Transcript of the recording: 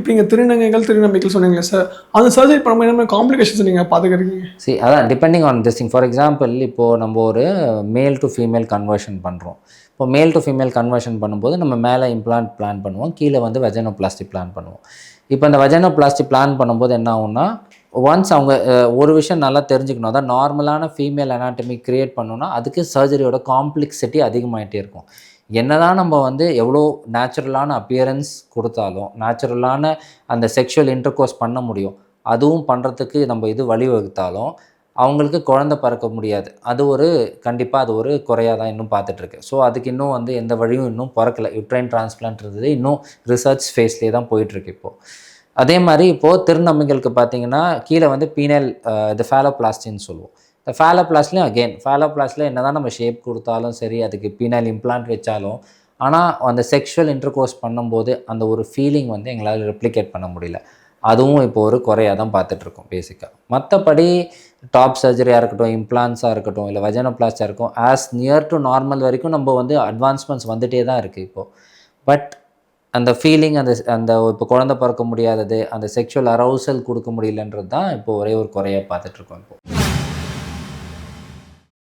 இப்போ நீங்கள் திருநங்கைகள் சொன்னீங்களே சார், அந்த சர்ஜரி பண்ணும்போது என்ன காம்ப்ளிகேஷன்ஸ் நீங்கள் பார்த்துக்கிறீங்க? அதான் depending on this thing. For example, இப்போது நம்ம ஒரு மேல் டு ஃபீமேல் கன்வர்ஷன் பண்ணுறோம். இப்போ மேல் டு ஃபீமேல் கன்வர்ஷன் பண்ணும்போது நம்ம மேலே இம்ப்ளான்ட் பிளான் பண்ணுவோம், கீழே வந்து வெஜைனோபிளாஸ்டி பிளான் பண்ணுவோம். இப்போ அந்த வெஜைனோபிளாஸ்டி பிளான் பண்ணும்போது என்ன ஆகும்னா, ஒன்ஸ் அவங்க ஒரு விஷயம் நல்லா தெரிஞ்சுக்கணும். அதான் நார்மலான ஃபீமேல் அனாட்டமி கிரியேட் பண்ணணும்னா அதுக்கு சர்ஜரியோட காம்ப்ளெக்சிட்டி அதிகமாகிட்டே இருக்கும். என்னதான் நம்ம வந்து எவ்வளோ நேச்சுரலான அப்பியரன்ஸ் கொடுத்தாலும், நேச்சுரலான அந்த செக்ஷுவல் இன்டர்கோர்ஸ் பண்ண முடியும், அதுவும் பண்ணுறதுக்கு நம்ம இது வழிவகுத்தாலும் அவங்களுக்கு குழந்தை பிறக்க முடியாது. அது ஒரு கண்டிப்பாக அது ஒரு குறையாக தான் இன்னும் பார்த்துட்ருக்கு. ஸோ அதுக்கு இன்னும் வந்து எந்த வழியும் இன்னும் பிறக்கல. யுட்ரைன் டிரான்ஸ்பிளான்ட்ன்றது இன்னும் ரிசர்ச் ஃபேஸ்லேயே தான் போயிட்டுருக்கு இப்போது. அதே மாதிரி இப்போது திருநங்கைகளுக்கு பார்த்தீங்கன்னா கீழே வந்து பீனல் இது ஃபேலோபிளாஸ்டின்னு சொல்லுவோம். இந்த ஃபேலோபிளாஸ்ட்லேயும் அகெயின் ஃபேலோபிளாஸ்டில் என்ன தான் நம்ம ஷேப் கொடுத்தாலும் சரி, அதுக்கு பீனல் இம்ப்ளான்ட் வச்சாலும், ஆனால் அந்த செக்ஷுவல் இன்டர்கோர்ஸ் பண்ணும்போது அந்த ஒரு ஃபீலிங் வந்து எங்களால் ரெப்ளிகேட் பண்ண முடியல. அதுவும் இப்போ ஒரு குறையாக தான் பார்த்துட்ருக்கோம் பேசிக்காக. மற்றபடி டாப் சர்ஜரியாக இருக்கட்டும், இம்ப்ளான்ஸாக இருக்கட்டும், இல்லை வெஜைனோபிளாஸ்டியாக இருக்கும், ஆஸ் நியர் டு நார்மல் வரைக்கும் நம்ம வந்து அட்வான்ஸ்மெண்ட்ஸ் வந்துகிட்டே தான் இருக்குது இப்போது. பட் அந்த ஃபீலிங் அந்த அந்த இப்போ குழந்தை பிறக்க முடியாதது, அந்த செக்ஷுவல் அரௌசல் கொடுக்க முடியலன்றது தான் இப்போ ஒரே ஒரு குறையாக பார்த்துட்ருக்கோம் இப்போது.